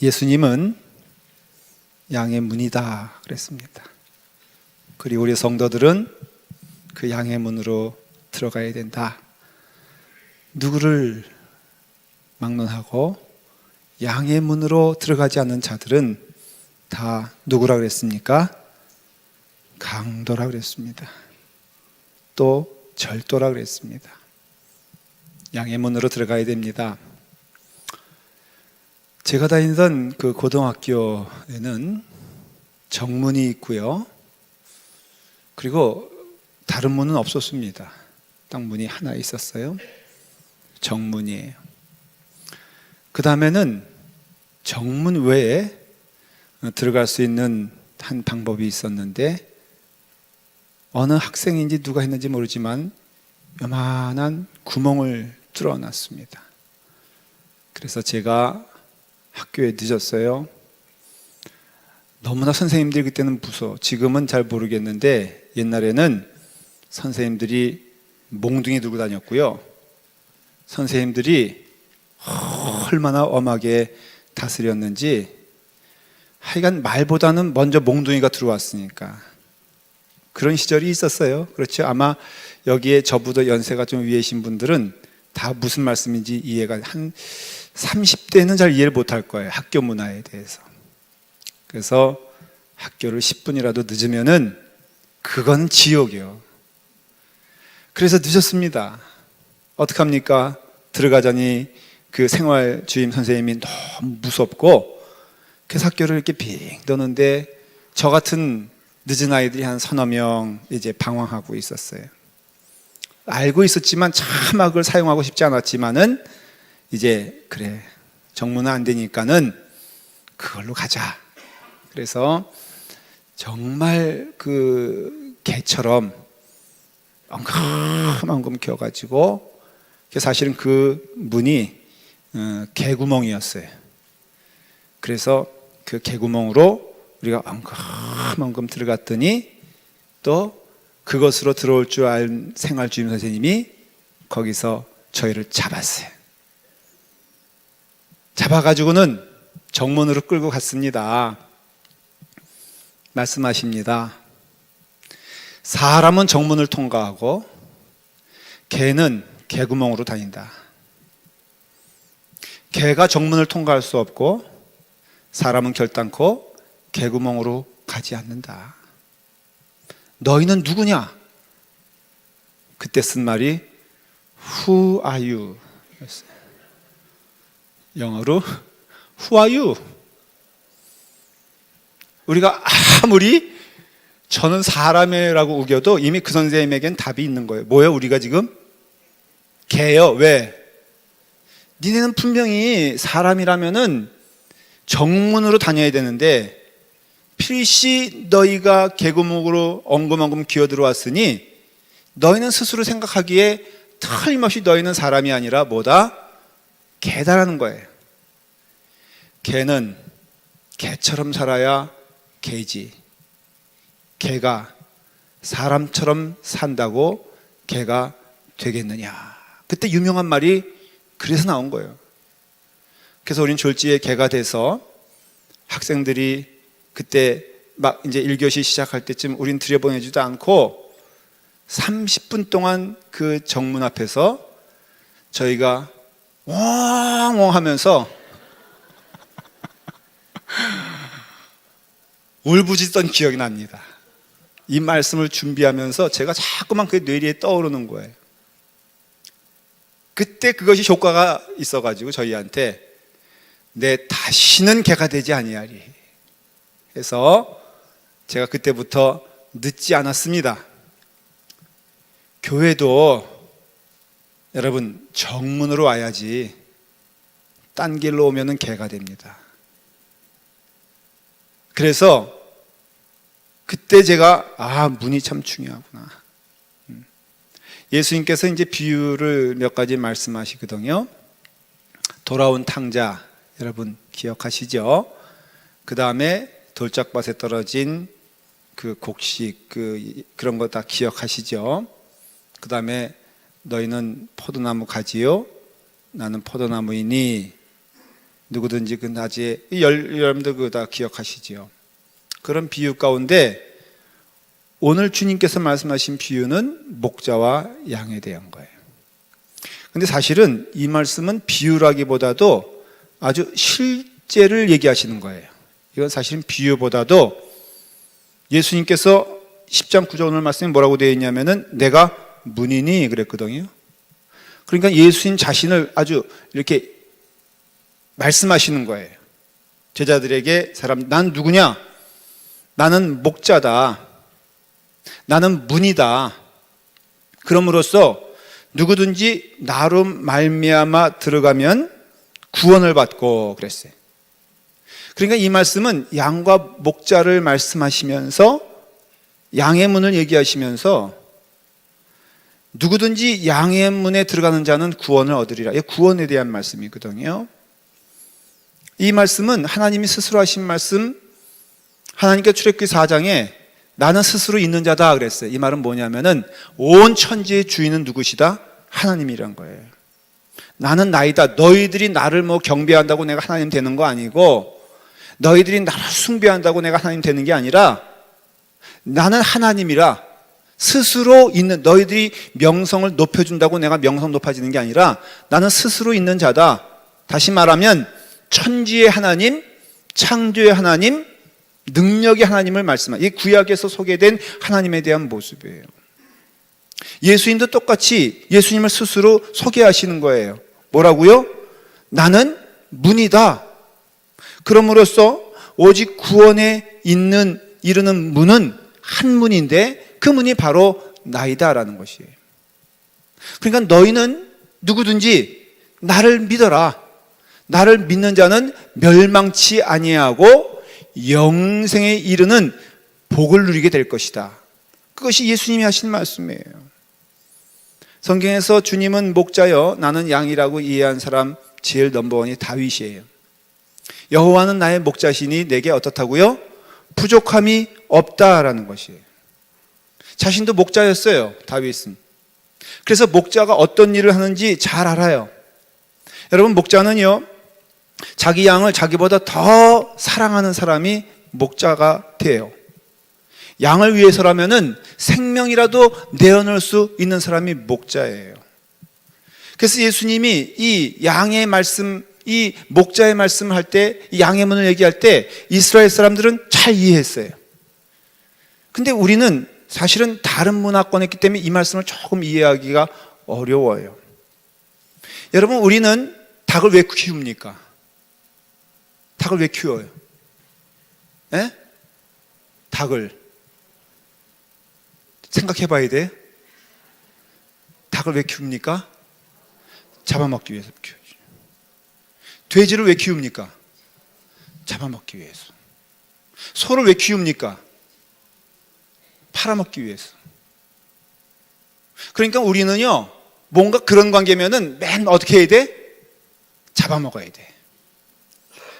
예수님은 양의 문이다 그랬습니다. 그리고 우리 성도들은 그 양의 문으로 들어가야 된다. 누구를 막론하고 양의 문으로 들어가지 않는 자들은 다 누구라 그랬습니까? 강도라 그랬습니다. 또 절도라 그랬습니다. 양의 문으로 들어가야 됩니다. 제가 다니던 그 고등학교에는 정문이 있고요. 그리고 다른 문은 없었습니다. 딱 문이 하나 있었어요. 정문이에요. 그 다음에는 정문 외에 들어갈 수 있는 한 방법이 있었는데, 어느 학생인지 누가 했는지 모르지만 요만한 구멍을 뚫어놨습니다. 그래서 제가 학교에 늦었어요. 너무나 선생님들이 그때는 무서워. 지금은 잘 모르겠는데 옛날에는 선생님들이 몽둥이 들고 다녔고요. 선생님들이 얼마나 엄하게 다스렸는지, 하여간 말보다는 먼저 몽둥이가 들어왔으니까 그런 시절이 있었어요. 그렇죠? 아마 여기에 저보다 연세가 좀 위이신 분들은 다 무슨 말씀인지 이해가, 한 30대는 잘 이해를 못할 거예요. 학교 문화에 대해서. 그래서 학교를 10분이라도 늦으면은 그건 지옥이에요. 그래서 늦었습니다. 어떡합니까? 들어가자니 그 생활 주임 선생님이 너무 무섭고, 그래서 학교를 이렇게 빙 도는데 저 같은 늦은 아이들이 한 서너 명 이제 방황하고 있었어요. 알고 있었지만 차마 그걸 사용하고 싶지 않았지만은 이제 그래, 정문은 안 되니까는 그걸로 가자. 그래서 정말 그 개처럼 엉금엉금 켜가지고, 사실은 그 문이 개구멍이었어요. 그래서 그 개구멍으로 우리가 엉금엉금 들어갔더니 또 그것으로 들어올 줄 알 생활 주임 선생님이 거기서 저희를 잡았어요. 잡아가지고는 정문으로 끌고 갔습니다. 말씀하십니다. 사람은 정문을 통과하고 개는 개구멍으로 다닌다. 개가 정문을 통과할 수 없고 사람은 결단코 개구멍으로 가지 않는다. 너희는 누구냐? 그때 쓴 말이 Who are you? 영어로 Who are you? 우리가 아무리 저는 사람이라고 우겨도 이미 그 선생님에겐 답이 있는 거예요. 뭐예요? 우리가 지금? 개요. 왜? 니네는 분명히 사람이라면은 정문으로 다녀야 되는데 필시 너희가 개구멍으로 엉금엉금 기어 들어왔으니 너희는 스스로 생각하기에 틀림없이 너희는 사람이 아니라 뭐다? 개다라는 거예요. 개는 개처럼 살아야 개지. 개가 사람처럼 산다고 개가 되겠느냐. 그때 유명한 말이 그래서 나온 거예요. 그래서 우린 졸지에 개가 돼서 학생들이 그때 막 이제 1교시 시작할 때쯤 우린 들여보내지도 않고 30분 동안 그 정문 앞에서 저희가 웡웡 하면서 울부짖던 기억이 납니다. 이 말씀을 준비하면서 제가 자꾸만 그 뇌리에 떠오르는 거예요. 그때 그것이 효과가 있어가지고 저희한테 내 다시는 개가 되지 아니하리 해서 제가 그때부터 늦지 않았습니다. 교회도 여러분 정문으로 와야지 딴 길로 오면은 개가 됩니다. 그래서 그때 제가 문이 참 중요하구나. 예수님께서 이제 비유를 몇 가지 말씀하시거든요. 돌아온 탕자 여러분 기억하시죠? 그 다음에 돌짝밭에 떨어진 그 곡식 그런 거 다 기억하시죠? 그 다음에 너희는 포도나무 가지요? 나는 포도나무이니 누구든지 그 낮에 여러분들 그거 다 기억하시지요. 그런 비유 가운데 오늘 주님께서 말씀하신 비유는 목자와 양에 대한 거예요. 근데 사실은 이 말씀은 비유라기보다도 아주 실제를 얘기하시는 거예요. 이건 사실은 비유보다도 예수님께서 10장 9절 오늘 말씀에 뭐라고 되어 있냐면은 내가 문이니 그랬거든요. 그러니까 예수님 자신을 아주 이렇게 말씀하시는 거예요. 제자들에게 난 누구냐? 나는 목자다. 나는 문이다. 그럼으로써 누구든지 나로 말미암아 들어가면 구원을 받고 그랬어요. 그러니까 이 말씀은 양과 목자를 말씀하시면서 양의 문을 얘기하시면서 누구든지 양의 문에 들어가는 자는 구원을 얻으리라. 이 구원에 대한 말씀이거든요. 이 말씀은 하나님이 스스로 하신 말씀, 하나님께 출애굽기 4장에 나는 스스로 있는 자다 그랬어요. 이 말은 뭐냐면은 온 천지의 주인은 누구시다? 하나님이란 거예요. 나는 나이다. 너희들이 나를 뭐 경배한다고 내가 하나님 되는 거 아니고, 너희들이 나를 숭배한다고 내가 하나님 되는 게 아니라, 나는 하나님이라 스스로 있는, 너희들이 명성을 높여준다고 내가 명성 높아지는 게 아니라 나는 스스로 있는 자다. 다시 말하면 천지의 하나님, 창조의 하나님, 능력의 하나님을 말씀하는, 이 구약에서 소개된 하나님에 대한 모습이에요. 예수님도 똑같이 예수님을 스스로 소개하시는 거예요. 뭐라고요? 나는 문이다. 그럼으로써 오직 구원에 이르는 문은 한 문인데 그 문이 바로 나이다라는 것이에요. 그러니까 너희는 누구든지 나를 믿어라. 나를 믿는 자는 멸망치 아니하고 영생에 이르는 복을 누리게 될 것이다. 그것이 예수님이 하신 말씀이에요. 성경에서 주님은 목자여 나는 양이라고 이해한 사람 제일 넘버원이 다윗이에요. 여호와는 나의 목자시니 내게 어떻다고요? 부족함이 없다라는 것이에요. 자신도 목자였어요, 다윗은. 그래서 목자가 어떤 일을 하는지 잘 알아요. 여러분, 목자는요, 자기 양을 자기보다 더 사랑하는 사람이 목자가 돼요. 양을 위해서라면은 생명이라도 내어놓을 수 있는 사람이 목자예요. 그래서 예수님이 이 양의 말씀, 이 목자의 말씀을 할 때, 이 양의 문을 얘기할 때 이스라엘 사람들은 잘 이해했어요. 근데 우리는 사실은 다른 문화권에 있기 때문에 이 말씀을 조금 이해하기가 어려워요. 여러분, 우리는 닭을 왜 키웁니까? 닭을 왜 키워요? 에? 닭을 생각해 봐야 돼. 닭을 왜 키웁니까? 잡아먹기 위해서 키우죠. 돼지를 왜 키웁니까? 잡아먹기 위해서. 소를 왜 키웁니까? 팔아먹기 위해서. 그러니까 우리는요, 뭔가 그런 관계면은 맨 어떻게 해야 돼? 잡아먹어야 돼.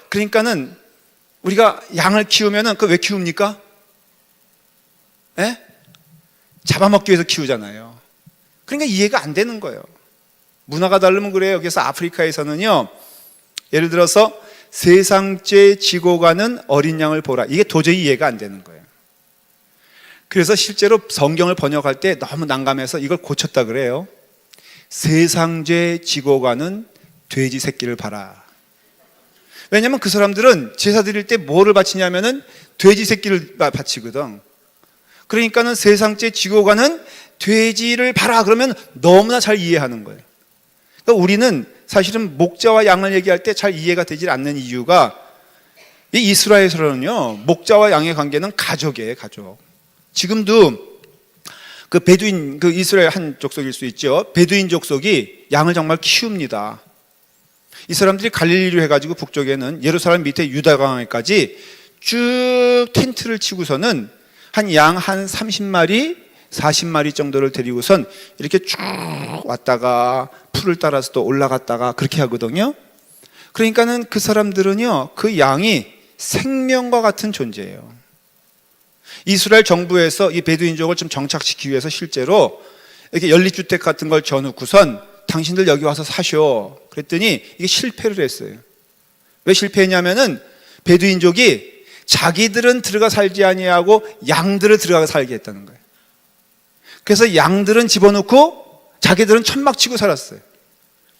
그러니까는 우리가 양을 키우면은 그거 왜 키웁니까? 에? 잡아먹기 위해서 키우잖아요. 그러니까 이해가 안 되는 거예요. 문화가 다르면 그래요. 그래서 아프리카에서는요, 예를 들어서 세상째 지고 가는 어린 양을 보라. 이게 도저히 이해가 안 되는 거예요. 그래서 실제로 성경을 번역할 때 너무 난감해서 이걸 고쳤다 그래요. 세상죄 지고 가는 돼지 새끼를 봐라. 왜냐하면 그 사람들은 제사 드릴 때 뭐를 바치냐면은 돼지 새끼를 바치거든. 그러니까는 세상죄 지고 가는 돼지를 봐라 그러면 너무나 잘 이해하는 거예요. 그러니까 우리는 사실은 목자와 양을 얘기할 때 잘 이해가 되지 않는 이유가, 이 이스라엘에서는요, 목자와 양의 관계는 가족이에요, 가족. 지금도 그 베두인, 그 이스라엘 한 족속일 수 있죠. 베두인 족속이 양을 정말 키웁니다. 이 사람들이 갈릴리로 해가지고 북쪽에는 예루살렘 밑에 유다강에까지 쭉 텐트를 치고서는 한 양 한 30마리, 40마리 정도를 데리고선 이렇게 쭉 왔다가 풀을 따라서 또 올라갔다가 그렇게 하거든요. 그러니까는 그 사람들은요, 그 양이 생명과 같은 존재예요. 이스라엘 정부에서 이 베두인족을 좀 정착시키기 위해서 실제로 이렇게 연립주택 같은 걸 져놓고선 당신들 여기 와서 사셔. 그랬더니 이게 실패를 했어요. 왜 실패했냐면은 베두인족이 자기들은 들어가 살지 아니하고 양들을 들어가 살게 했다는 거예요. 그래서 양들은 집어넣고 자기들은 천막 치고 살았어요.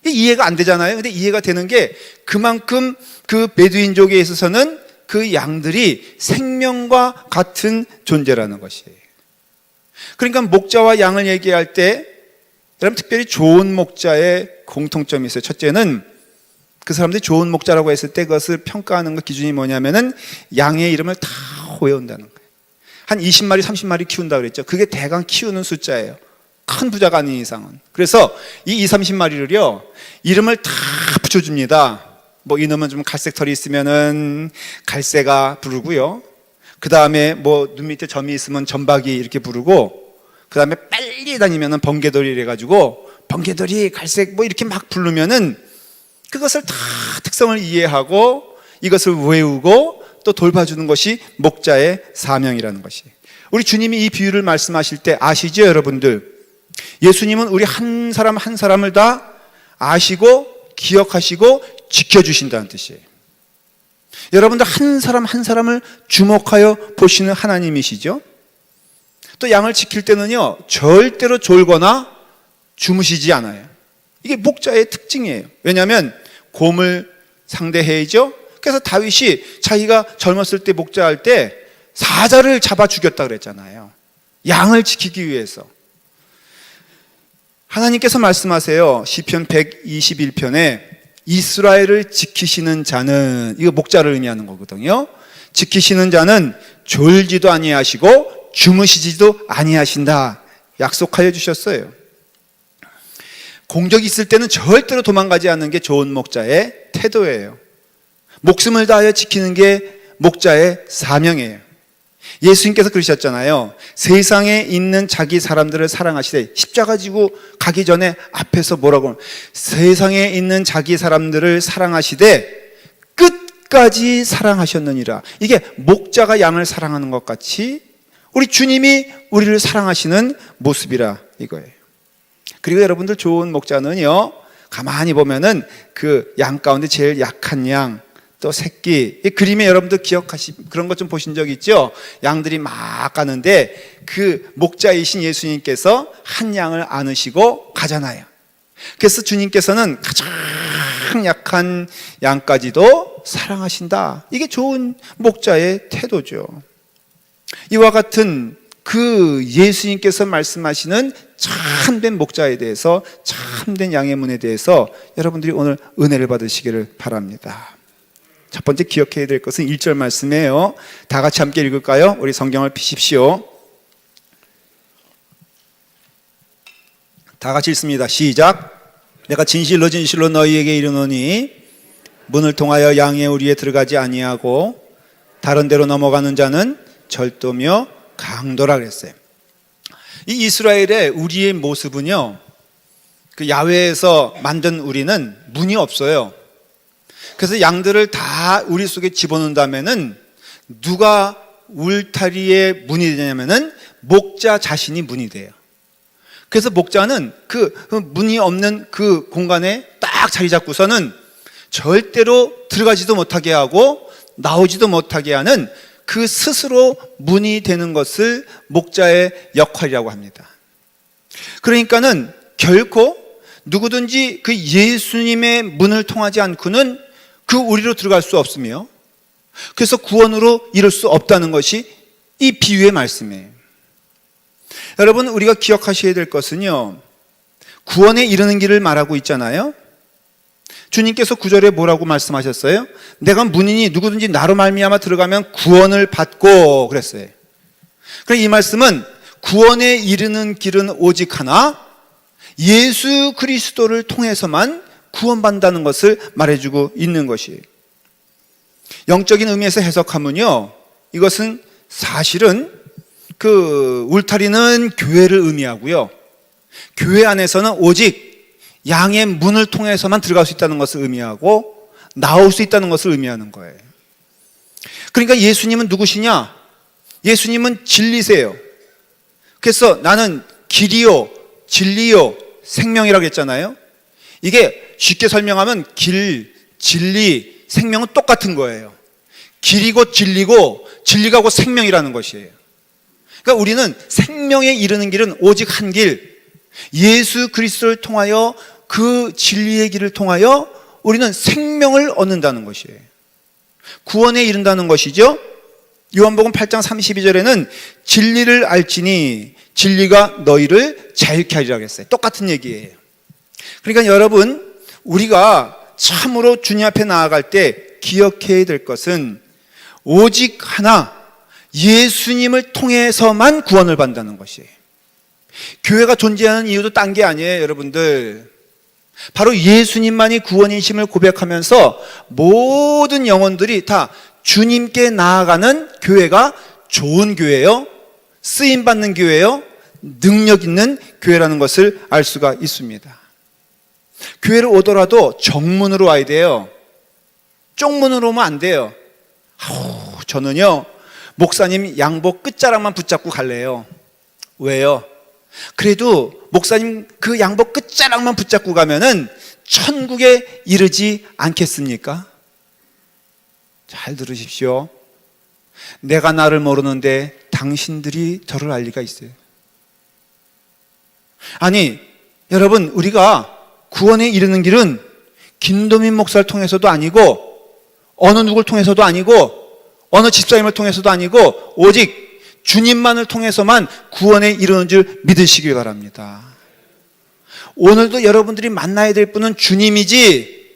이해가 안 되잖아요. 근데 이해가 되는 게 그만큼 그 베두인족에 있어서는 그 양들이 생명과 같은 존재라는 것이에요. 그러니까 목자와 양을 얘기할 때 여러분 특별히 좋은 목자의 공통점이 있어요. 첫째는 그 사람들이 좋은 목자라고 했을 때 그것을 평가하는 것 기준이 뭐냐면은 양의 이름을 다 외운다는 거예요. 한 20마리, 30마리 키운다 그랬죠. 그게 대강 키우는 숫자예요. 큰 부자가 아닌 이상은. 그래서 이 20, 30마리를요, 이름을 다 붙여줍니다. 뭐 이놈은 좀 갈색 털이 있으면은 갈새가 부르고요. 그 다음에 뭐 눈 밑에 점이 있으면 점박이 이렇게 부르고, 그 다음에 빨리 다니면은 번개돌이 이래가지고 번개돌이 갈색 뭐 이렇게 막 부르면은 그것을 다 특성을 이해하고 이것을 외우고 또 돌봐주는 것이 목자의 사명이라는 것이. 우리 주님이 이 비유를 말씀하실 때 아시죠, 여러분들? 예수님은 우리 한 사람 한 사람을 다 아시고 기억하시고 지켜주신다는 뜻이에요. 여러분들 한 사람 한 사람을 주목하여 보시는 하나님이시죠. 또 양을 지킬 때는요, 절대로 졸거나 주무시지 않아요. 이게 목자의 특징이에요. 왜냐하면 곰을 상대해야죠. 그래서 다윗이 자기가 젊었을 때 목자할 때 사자를 잡아 죽였다 그랬잖아요. 양을 지키기 위해서. 하나님께서 말씀하세요. 시편 121편에 이스라엘을 지키시는 자는, 이거 목자를 의미하는 거거든요. 지키시는 자는 졸지도 아니하시고 주무시지도 아니하신다 약속하여 주셨어요. 공적이 있을 때는 절대로 도망가지 않는 게 좋은 목자의 태도예요. 목숨을 다하여 지키는 게 목자의 사명이에요. 예수님께서 그러셨잖아요. 세상에 있는 자기 사람들을 사랑하시되, 십자가 지고 가기 전에 앞에서 뭐라고 하면 세상에 있는 자기 사람들을 사랑하시되 끝까지 사랑하셨느니라. 이게 목자가 양을 사랑하는 것 같이 우리 주님이 우리를 사랑하시는 모습이라 이거예요. 그리고 여러분들 좋은 목자는요, 가만히 보면은 그 양 가운데 제일 약한 양, 또 새끼, 이 그림에 여러분들 그런 것 좀 보신 적 있죠? 양들이 막 가는데 그 목자이신 예수님께서 한 양을 안으시고 가잖아요. 그래서 주님께서는 가장 약한 양까지도 사랑하신다. 이게 좋은 목자의 태도죠. 이와 같은 그 예수님께서 말씀하시는 참된 목자에 대해서, 참된 양의 문에 대해서 여러분들이 오늘 은혜를 받으시기를 바랍니다. 첫 번째 기억해야 될 것은 1절 말씀이에요. 다 같이 함께 읽을까요? 우리 성경을 펴십시오. 다 같이 읽습니다. 시작. 내가 진실로 진실로 너희에게 이르노니 문을 통하여 양의 우리에 들어가지 아니하고 다른 데로 넘어가는 자는 절도며 강도라 그랬어요. 이 이스라엘의 우리의 모습은요, 그 야외에서 만든 우리는 문이 없어요. 그래서 양들을 다 우리 속에 집어넣는다면은 누가 울타리의 문이 되냐면은 목자 자신이 문이 돼요. 그래서 목자는 그 문이 없는 그 공간에 딱 자리 잡고서는 절대로 들어가지도 못하게 하고 나오지도 못하게 하는 그 스스로 문이 되는 것을 목자의 역할이라고 합니다. 그러니까는 결코 누구든지 그 예수님의 문을 통하지 않고는 그 우리로 들어갈 수 없으며, 그래서 구원으로 이룰 수 없다는 것이 이 비유의 말씀이에요. 여러분, 우리가 기억하셔야 될 것은요, 구원에 이르는 길을 말하고 있잖아요. 주님께서 9절에 뭐라고 말씀하셨어요? 내가 문이니 누구든지 나로 말미암아 들어가면 구원을 받고 그랬어요. 그래서 이 말씀은 구원에 이르는 길은 오직 하나, 예수 그리스도를 통해서만 구원받는다는 것을 말해주고 있는 것이에요. 영적인 의미에서 해석하면요, 이것은 사실은 그 울타리는 교회를 의미하고요, 교회 안에서는 오직 양의 문을 통해서만 들어갈 수 있다는 것을 의미하고 나올 수 있다는 것을 의미하는 거예요. 그러니까 예수님은 누구시냐? 예수님은 진리세요. 그래서 나는 길이요 진리요 생명이라고 했잖아요. 이게 쉽게 설명하면 길, 진리, 생명은 똑같은 거예요. 길이고 진리고 진리가 곧 생명이라는 것이에요. 그러니까 우리는 생명에 이르는 길은 오직 한 길, 예수 그리스도를 통하여 그 진리의 길을 통하여 우리는 생명을 얻는다는 것이에요. 구원에 이른다는 것이죠. 요한복음 8장 32절에는 진리를 알지니 진리가 너희를 자유케 하리라고 했어요. 똑같은 얘기예요. 그러니까 여러분, 우리가 참으로 주님 앞에 나아갈 때 기억해야 될 것은 오직 하나, 예수님을 통해서만 구원을 받는다는 것이에요. 교회가 존재하는 이유도 딴 게 아니에요, 여러분들. 바로 예수님만이 구원이심을 고백하면서 모든 영혼들이 다 주님께 나아가는 교회가 좋은 교회예요, 쓰임받는 교회예요, 능력 있는 교회라는 것을 알 수가 있습니다. 교회를 오더라도 정문으로 와야 돼요. 쪽문으로 오면 안 돼요. 저는요, 목사님 양복 끝자락만 붙잡고 갈래요. 왜요? 그래도 목사님 그 양복 끝자락만 붙잡고 가면은 천국에 이르지 않겠습니까? 잘 들으십시오. 내가 나를 모르는데 당신들이 저를 알 리가 있어요. 아니, 여러분, 우리가 구원에 이르는 길은 김도민 목사를 통해서도 아니고 어느 누구를 통해서도 아니고 어느 집사님을 통해서도 아니고 오직 주님만을 통해서만 구원에 이르는 줄 믿으시길 바랍니다. 오늘도 여러분들이 만나야 될 분은 주님이지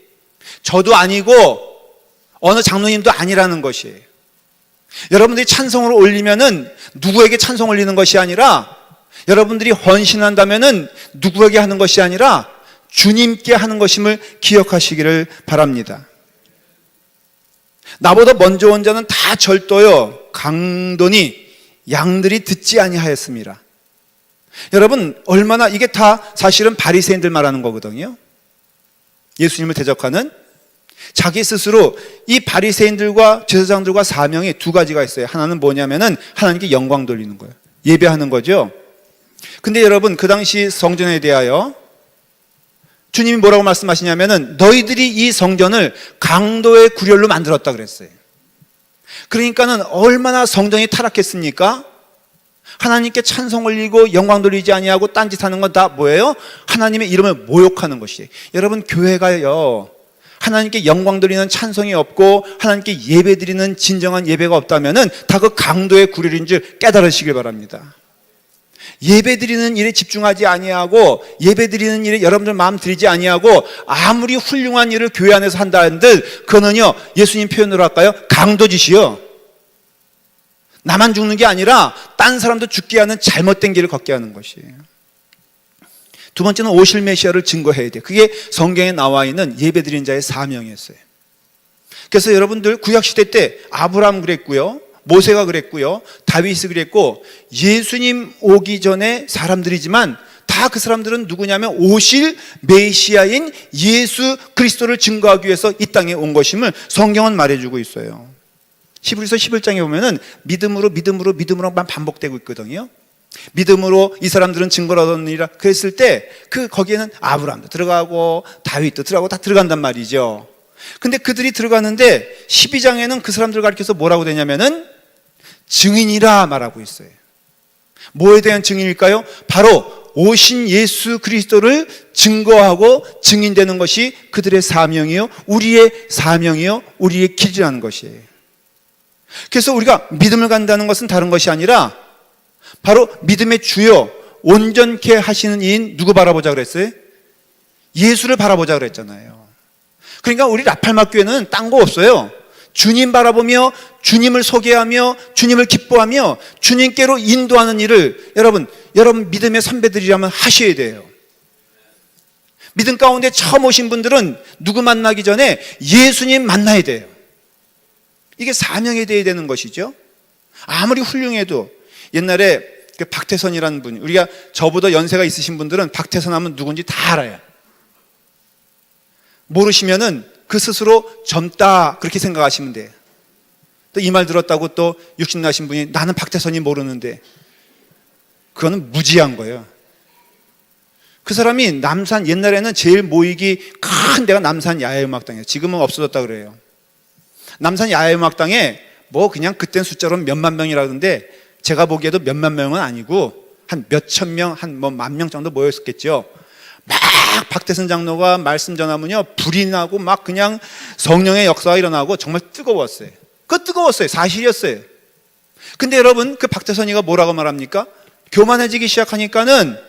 저도 아니고 어느 장로님도 아니라는 것이에요. 여러분들이 찬송을 올리면은 누구에게 찬송 올리는 것이 아니라, 여러분들이 헌신한다면은 누구에게 하는 것이 아니라 주님께 하는 것임을 기억하시기를 바랍니다. 나보다 먼저 온 자는 다 절도요 강도니 양들이 듣지 아니하였습니다. 여러분, 얼마나 이게 다 사실은 바리새인들 말하는 거거든요. 예수님을 대적하는, 자기 스스로 이 바리새인들과 제사장들과 사명이 두 가지가 있어요. 하나는 뭐냐면은 하나님께 영광 돌리는 거예요. 예배하는 거죠. 근데 여러분, 그 당시 성전에 대하여 주님이 뭐라고 말씀하시냐면은 너희들이 이 성전을 강도의 구렬로 만들었다 그랬어요. 그러니까는 얼마나 성전이 타락했습니까? 하나님께 찬송 올리고 영광 돌리지 아니하고 딴짓하는 건 다 뭐예요? 하나님의 이름을 모욕하는 것이에요. 여러분, 교회가요, 하나님께 영광 드리는 찬송이 없고 하나님께 예배 드리는 진정한 예배가 없다면은 다 그 강도의 구렬인 줄 깨달으시길 바랍니다. 예배 드리는 일에 집중하지 아니하고 예배 드리는 일에 여러분들 마음 들이지 아니하고 아무리 훌륭한 일을 교회 안에서 한다 한들 그거는요, 예수님 표현으로 할까요? 강도짓이요. 나만 죽는 게 아니라 딴 사람도 죽게 하는 잘못된 길을 걷게 하는 것이에요. 두 번째는 오실 메시아를 증거해야 돼요. 그게 성경에 나와 있는 예배드리는 자의 사명이었어요. 그래서 여러분들 구약시대 때 아브라함 그랬고요, 모세가 그랬고요, 다윗이 그랬고, 예수님 오기 전에 사람들이지만 다 그 사람들은 누구냐면 오실 메시아인 예수 그리스도를 증거하기 위해서 이 땅에 온 것임을 성경은 말해주고 있어요. 히브리서 11장에 보면은 믿음으로만 반복되고 있거든요. 믿음으로 이 사람들은 증거를 얻었느니라 그랬을 때 그 거기에는 아브라함도 들어가고 다윗도 들어가고 다 들어간단 말이죠. 근데 그들이 들어가는데 12장에는 그 사람들 가리켜서 뭐라고 되냐면은 증인이라 말하고 있어요. 뭐에 대한 증인일까요? 바로 오신 예수 그리스도를 증거하고 증인되는 것이 그들의 사명이요, 우리의 사명이요, 우리의 길이라는 것이에요. 그래서 우리가 믿음을 갖는다는 것은 다른 것이 아니라 바로 믿음의 주요 온전케 하시는 이인 누구 바라보자 그랬어요? 예수를 바라보자 그랬잖아요. 그러니까 우리 라팔마 교회는 딴 거 없어요. 주님 바라보며 주님을 소개하며 주님을 기뻐하며 주님께로 인도하는 일을 여러분 믿음의 선배들이라면 하셔야 돼요. 믿음 가운데 처음 오신 분들은 누구 만나기 전에 예수님 만나야 돼요. 이게 사명에 대해야 되는 것이죠. 아무리 훌륭해도 옛날에 그 박태선이라는 분, 우리가 저보다 연세가 있으신 분들은 박태선 하면 누군지 다 알아요. 모르시면은 그 스스로 젊다 그렇게 생각하시면 돼요. 또 이 말 들었다고 또 육신 나신 분이 나는 박태선이 모르는데, 그거는 무지한 거예요. 그 사람이 남산, 옛날에는 제일 모이기 큰 데가 남산 야외음악당이에요. 지금은 없어졌다 그래요. 남산 야외음악당에 뭐 그냥 그땐 숫자로 몇만 명이라던데 제가 보기에도 몇만 명은 아니고 한 몇천 명, 한 뭐 만 명 정도 모였었겠죠. 막 박태선 장로가 말씀 전하면요 불이 나고 막 그냥 성령의 역사가 일어나고 정말 뜨거웠어요. 그거 뜨거웠어요. 사실이었어요. 근데 여러분 그 박태선이가 뭐라고 말합니까? 교만해지기 시작하니까는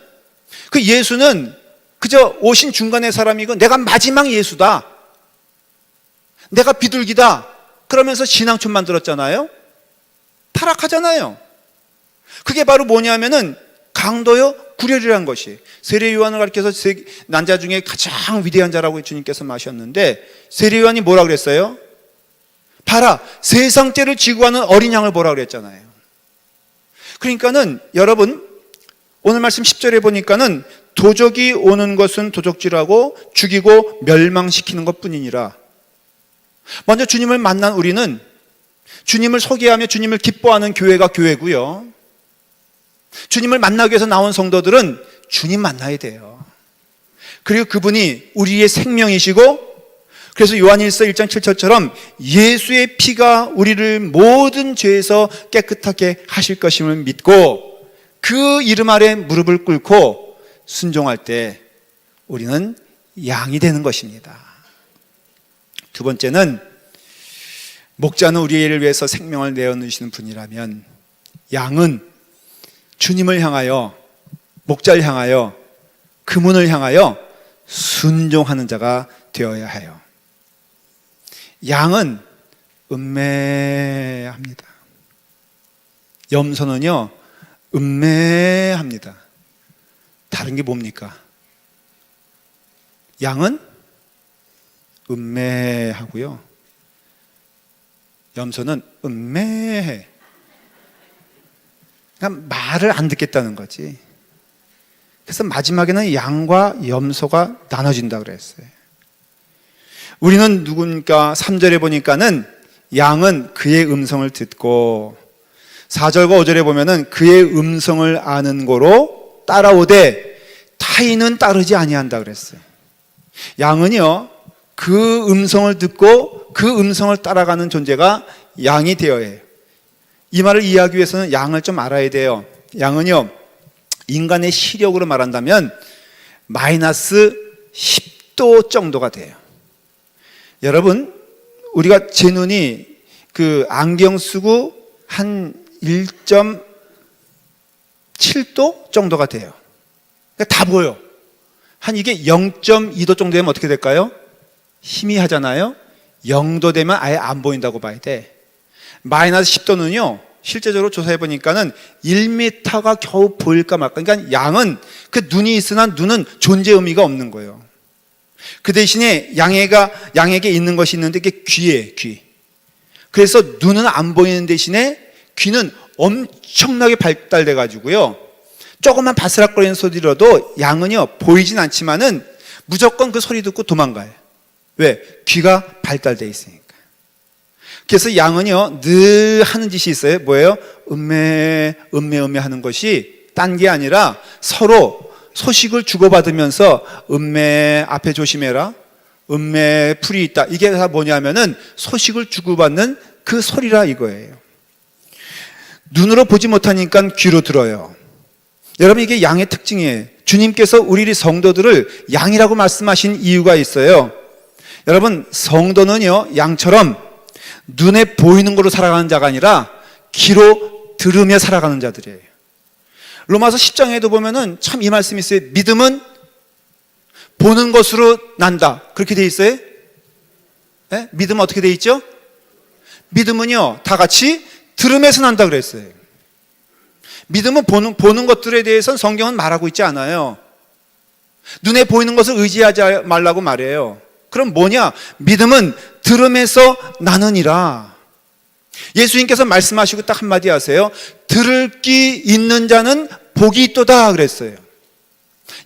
그 예수는 그저 오신 중간의 사람이고 내가 마지막 예수다, 내가 비둘기다 그러면서 신앙촌 만들었잖아요. 타락하잖아요. 그게 바로 뭐냐면은 강도요 구렬이란 것이, 세례 요한을 가리켜서 난자 중에 가장 위대한 자라고 주님께서 마셨는데 세례 요한이 뭐라 그랬어요? 봐라 세상 죄를 지고 가는 어린 양을 보라 그랬잖아요. 그러니까는 여러분 오늘 말씀 10절에 보니까는 도적이 오는 것은 도적질하고 죽이고 멸망시키는 것뿐이니라. 먼저 주님을 만난 우리는 주님을 소개하며 주님을 기뻐하는 교회가 교회고요, 주님을 만나기 위해서 나온 성도들은 주님 만나야 돼요. 그리고 그분이 우리의 생명이시고, 그래서 요한일서 1장 7절처럼 예수의 피가 우리를 모든 죄에서 깨끗하게 하실 것임을 믿고 그 이름 아래 무릎을 꿇고 순종할 때 우리는 양이 되는 것입니다. 두 번째는 목자는 우리를 위해서 생명을 내어주시는 분이라면 양은 주님을 향하여, 목자를 향하여, 그분을 향하여 순종하는 자가 되어야 해요. 양은 음매합니다. 염소는요 음매합니다. 다른 게 뭡니까? 양은 음매하고요, 염소는 음매해. 그러니까 말을 안 듣겠다는 거지. 그래서 마지막에는 양과 염소가 나눠진다 그랬어요. 우리는 누굽니까? 3절에 보니까는 양은 그의 음성을 듣고, 4절과 5절에 보면은 그의 음성을 아는 고로 따라오되 타인은 따르지 아니한다 그랬어요. 양은요 그 음성을 듣고 그 음성을 따라가는 존재가 양이 되어야 해요. 이 말을 이해하기 위해서는 양을 좀 알아야 돼요. 양은요 인간의 시력으로 말한다면 마이너스 10도 정도가 돼요. 여러분 우리가 제 눈이 그 안경 쓰고 한 1.7도 정도가 돼요. 그러니까 다 보여. 한 이게 0.2도 정도 되면 어떻게 될까요? 희미하잖아요. 0도 되면 아예 안 보인다고 봐야 돼. 마이너스 10도는요 실제적으로 조사해 보니까는 1m가 겨우 보일까 말까. 그러니까 양은 그 눈이 있으나 눈은 존재 의미가 없는 거예요. 그 대신에 양에게 있는 것이 있는데 그게 귀예요, 귀. 그래서 눈은 안 보이는 대신에 귀는 엄청나게 발달돼 가지고요 조금만 바스락거리는 소리라도 양은요 보이진 않지만은 무조건 그 소리 듣고 도망가요. 왜? 귀가 발달돼 있으니까. 그래서 양은요 늘 하는 짓이 있어요. 뭐예요? 음매 하는 것이 딴 게 아니라 서로 소식을 주고받으면서 음매 앞에 조심해라, 음매 풀이 있다, 이게 다 뭐냐면은 소식을 주고받는 그 소리라 이거예요. 눈으로 보지 못하니까 귀로 들어요. 여러분 이게 양의 특징이에요. 주님께서 우리 성도들을 양이라고 말씀하신 이유가 있어요. 여러분 성도는요 양처럼 눈에 보이는 거로 살아가는 자가 아니라 귀로 들으며 살아가는 자들이에요. 로마서 10장에도 보면은 참 이 말씀이 있어요. 믿음은 보는 것으로 난다, 그렇게 돼 있어요. 네? 믿음은 어떻게 돼 있죠? 믿음은요 다 같이 들음에서 난다 그랬어요. 믿음은 보는 것들에 대해서는 성경은 말하고 있지 않아요. 눈에 보이는 것을 의지하지 말라고 말해요. 그럼 뭐냐? 믿음은 들음에서 나느니라. 예수님께서 말씀하시고 딱 한마디 하세요. 들을 귀 있는 자는 복이 있도다 그랬어요.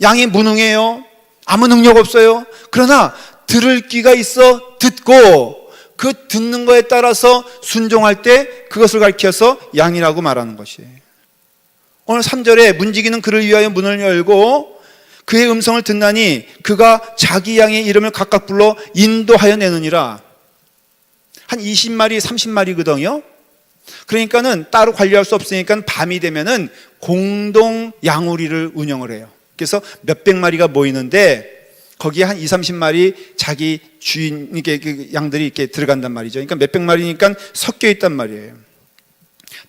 양이 무능해요. 아무 능력 없어요. 그러나 들을 귀가 있어 듣고 그 듣는 거에 따라서 순종할 때 그것을 가리켜서 양이라고 말하는 것이에요. 오늘 3절에 문지기는 그를 위하여 문을 열고 그의 음성을 듣나니 그가 자기 양의 이름을 각각 불러 인도하여 내느니라. 한 20마리, 30마리거든요. 그러니까는 따로 관리할 수 없으니까 밤이 되면은 공동 양우리를 운영을 해요. 그래서 몇백 마리가 모이는데 거기에 한 20, 30마리 자기 주인, 이렇게 양들이 이렇게 들어간단 말이죠. 그러니까 몇백 마리니까 섞여 있단 말이에요.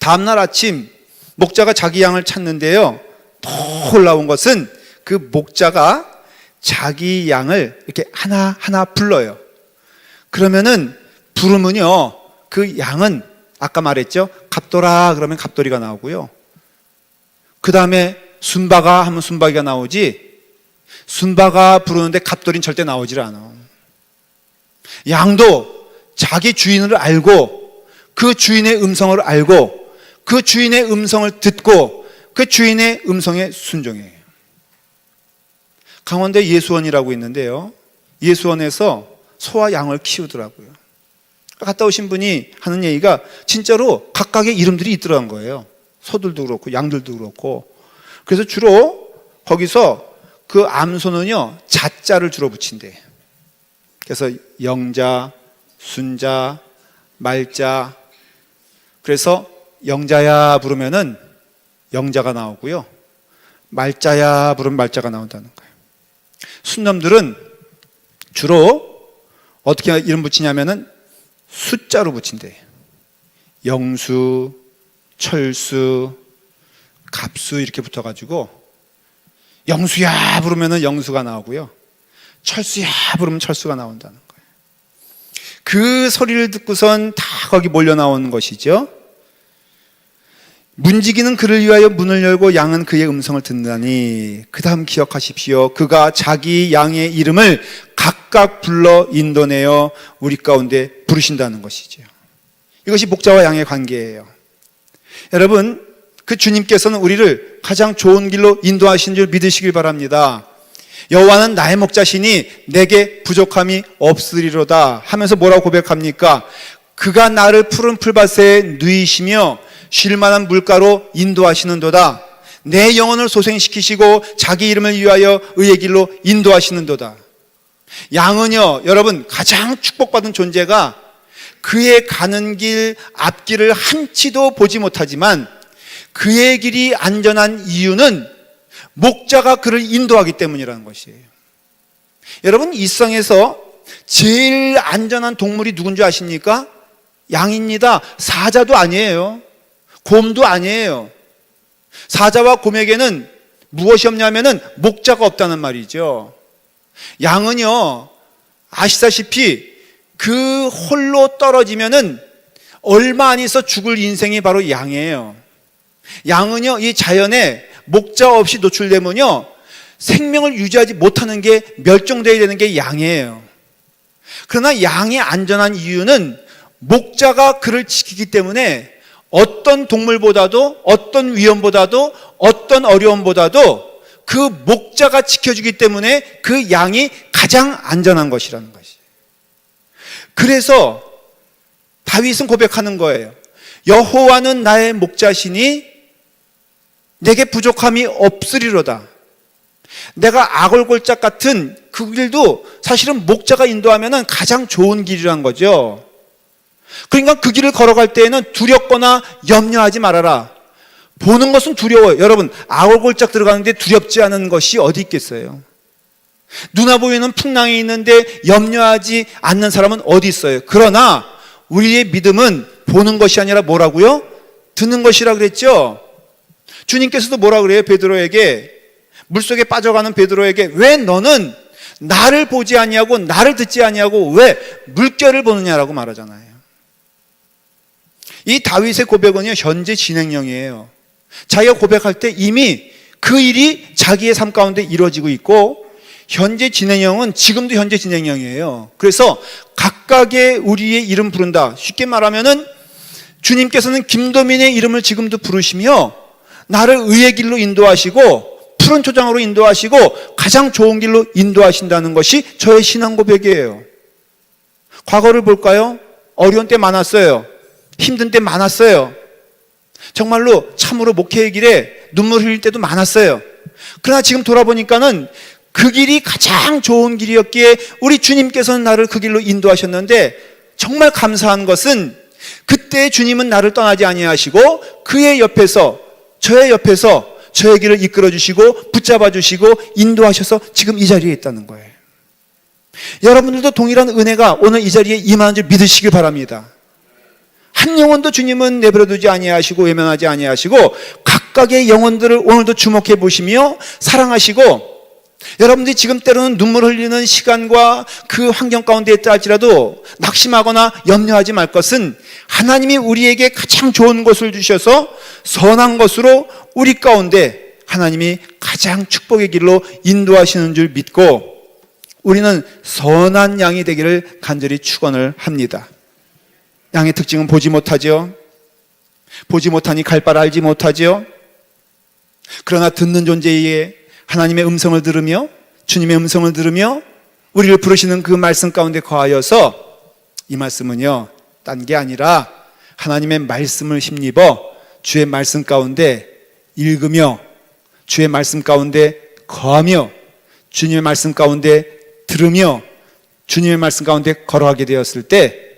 다음날 아침 목자가 자기 양을 찾는데요. 더 놀라운 것은 그 목자가 자기 양을 이렇게 하나하나 불러요. 그러면은 부르면요, 그 양은 아까 말했죠, 갑돌아 그러면 갑돌이가 나오고요. 그 다음에 순바가 하면 순바기가 나오지, 순바가 부르는데 갑돌이는 절대 나오질 않아. 양도 자기 주인을 알고 그 주인의 음성을 알고 그 주인의 음성을 듣고 그 주인의 음성에 순종해요. 강원도에 예수원이라고 있는데요, 예수원에서 소와 양을 키우더라고요. 갔다 오신 분이 하는 얘기가 진짜로 각각의 이름들이 있더라는 거예요. 소들도 그렇고 양들도 그렇고. 그래서 주로 거기서 그 암소는요, 자자를 주로 붙인대. 그래서 영자, 순자, 말자. 그래서 영자야 부르면은 영자가 나오고요, 말자야 부르면 말자가 나온다는 거예요. 순놈들은 주로 어떻게 이름 붙이냐면은 숫자로 붙인대. 영수, 철수, 갑수 이렇게 붙어가지고 영수야 부르면은 영수가 나오고요, 철수야 부르면 철수가 나온다는 거예요. 그 소리를 듣고선 다 거기 몰려 나오는 것이죠. 문지기는 그를 위하여 문을 열고 양은 그의 음성을 듣나니 그 다음 기억하십시오. 그가 자기 양의 이름을 각각 불러 인도내어 우리 가운데 부르신다는 것이죠. 이것이 목자와 양의 관계예요. 여러분, 그 주님께서는 우리를 가장 좋은 길로 인도하신 줄 믿으시길 바랍니다. 여호와는 나의 목자시니 내게 부족함이 없으리로다 하면서 뭐라고 고백합니까? 그가 나를 푸른 풀밭에 누이시며 쉴만한 물가로 인도하시는도다. 내 영혼을 소생시키시고 자기 이름을 위하여 의의 길로 인도하시는도다. 양은요, 여러분, 가장 축복받은 존재가 그의 가는 길 앞길을 한치도 보지 못하지만 그의 길이 안전한 이유는 목자가 그를 인도하기 때문이라는 것이에요. 여러분, 이 세상에서 제일 안전한 동물이 누군지 아십니까? 양입니다. 사자도 아니에요. 곰도 아니에요. 사자와 곰에게는 무엇이 없냐면은 목자가 없다는 말이죠. 양은요, 아시다시피 그 홀로 떨어지면은 얼마 안 있어 죽을 인생이 바로 양이에요. 양은요, 이 자연에 목자 없이 노출되면요, 생명을 유지하지 못하는 게, 멸종되어야 되는 게 양이에요. 그러나 양이 안전한 이유는 목자가 그를 지키기 때문에 어떤 동물보다도, 어떤 위험보다도, 어떤 어려움보다도 그 목자가 지켜주기 때문에 그 양이 가장 안전한 것이라는 것이에요. 그래서 다윗은 고백하는 거예요. 여호와는 나의 목자시니 내게 부족함이 없으리로다. 내가 아골골짝 같은 그 길도 사실은 목자가 인도하면 가장 좋은 길이란 거죠. 그러니까 그 길을 걸어갈 때에는 두렵거나 염려하지 말아라. 보는 것은 두려워요. 여러분, 아골골짝 들어가는데 두렵지 않은 것이 어디 있겠어요? 눈아 보이는 풍랑이 있는데 염려하지 않는 사람은 어디 있어요? 그러나 우리의 믿음은 보는 것이 아니라 뭐라고요? 듣는 것이라 그랬죠. 주님께서도 뭐라 그래요? 베드로에게, 물속에 빠져가는 베드로에게, 왜 너는 나를 보지 아니하고 나를 듣지 아니하고 왜 물결을 보느냐라고 말하잖아요. 이 다윗의 고백은요, 현재 진행형이에요. 자기가 고백할 때 이미 그 일이 자기의 삶 가운데 이루어지고 있고, 현재 진행형은 지금도 현재 진행형이에요. 그래서 각각의 우리의 이름 부른다. 쉽게 말하면은 주님께서는 김도민의 이름을 지금도 부르시며 나를 의의 길로 인도하시고 푸른 초장으로 인도하시고 가장 좋은 길로 인도하신다는 것이 저의 신앙 고백이에요. 과거를 볼까요? 어려운 때 많았어요. 힘든 때 많았어요. 정말로 참으로 목회의 길에 눈물 흘릴 때도 많았어요. 그러나 지금 돌아보니까는 그 길이 가장 좋은 길이었기에 우리 주님께서는 나를 그 길로 인도하셨는데 정말 감사한 것은 그때 주님은 나를 떠나지 아니하시고 그의 옆에서, 저의 옆에서 저의 길을 이끌어 주시고 붙잡아 주시고 인도하셔서 지금 이 자리에 있다는 거예요. 여러분들도 동일한 은혜가 오늘 이 자리에 임하는 줄 믿으시길 바랍니다. 한 영혼도 주님은 내버려 두지 아니하시고 외면하지 아니하시고 각각의 영혼들을 오늘도 주목해 보시며 사랑하시고, 여러분들이 지금 때로는 눈물 흘리는 시간과 그 환경 가운데 있다 할지라도 낙심하거나 염려하지 말 것은 하나님이 우리에게 가장 좋은 것을 주셔서 선한 것으로 우리 가운데 하나님이 가장 축복의 길로 인도하시는 줄 믿고 우리는 선한 양이 되기를 간절히 축원을 합니다. 양의 특징은 보지 못하죠. 보지 못하니 갈 바를 알지 못하죠. 그러나 듣는 존재에 하나님의 음성을 들으며 주님의 음성을 들으며 우리를 부르시는 그 말씀 가운데 거하여서, 이 말씀은요 딴 게 아니라 하나님의 말씀을 힘입어 주의 말씀 가운데 읽으며 주의 말씀 가운데 거하며 주님의 말씀 가운데 들으며 주님의 말씀 가운데 걸어가게 되었을 때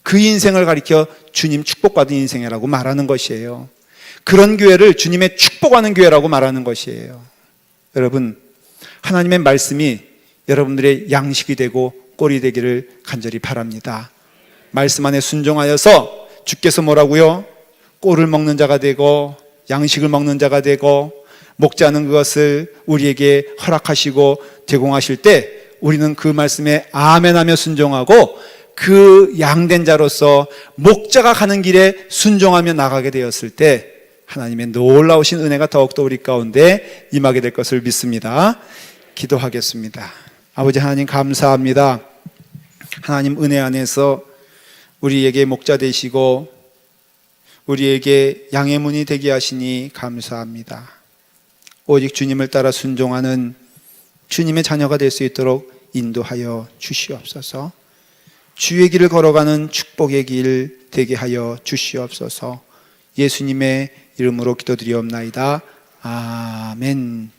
그 인생을 가리켜 주님 축복받은 인생이라고 말하는 것이에요. 그런 교회를 주님의 축복하는 교회라고 말하는 것이에요. 여러분, 하나님의 말씀이 여러분들의 양식이 되고 꼴이 되기를 간절히 바랍니다. 말씀 안에 순종하여서 주께서 뭐라고요? 꼴을 먹는 자가 되고 양식을 먹는 자가 되고 먹지 않은 것을 우리에게 허락하시고 제공하실 때 우리는 그 말씀에 아멘하며 순종하고 그 양된 자로서 목자가 가는 길에 순종하며 나가게 되었을 때 하나님의 놀라우신 은혜가 더욱더 우리 가운데 임하게 될 것을 믿습니다. 기도하겠습니다. 아버지 하나님 감사합니다. 하나님 은혜 안에서 우리에게 목자 되시고 우리에게 양의 문이 되게 하시니 감사합니다. 오직 주님을 따라 순종하는 주님의 자녀가 될 수 있도록 인도하여 주시옵소서. 주의 길을 걸어가는 축복의 길 되게 하여 주시옵소서. 예수님의 이름으로 기도드리옵나이다. 아멘.